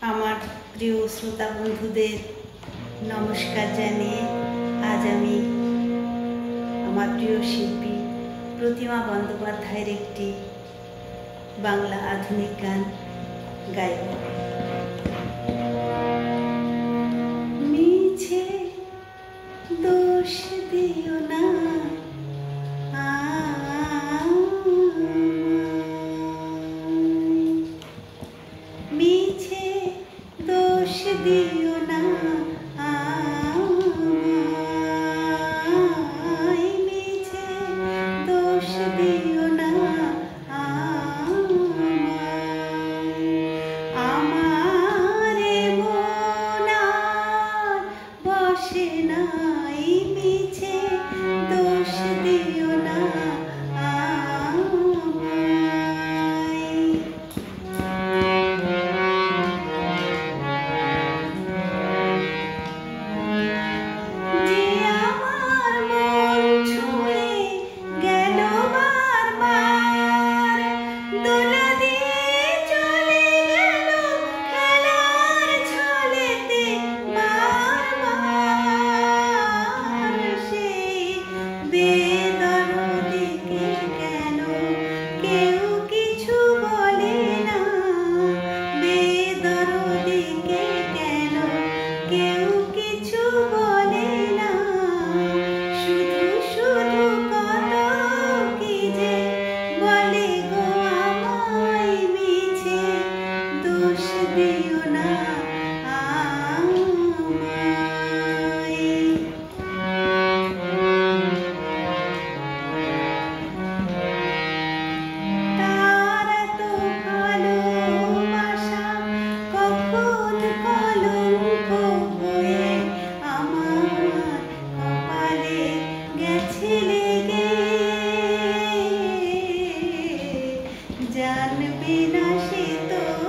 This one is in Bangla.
আমার প্রিয় শ্রোতা বন্ধুদের নমস্কার জানিয়ে আজ আমি আমার প্রিয় শিল্পী প্রতিমা বন্দ্যোপাধ্যায়ের একটি বাংলা আধুনিক গান গাইব। মিছে দোষ দিও না মিছে দোষ দিও না মিছে দোষ দিও না আমারে মন আর বসে নাই মিছে দোষ দিও না বেদরদিকে কেন কেউ কিছু বলে না, বেদরদিকে কেন কেউ কিছু বলে না, শুধু শুধু কত কি যে বলে গো আমায় মিছে দোষ দিও না জানবে না সে তো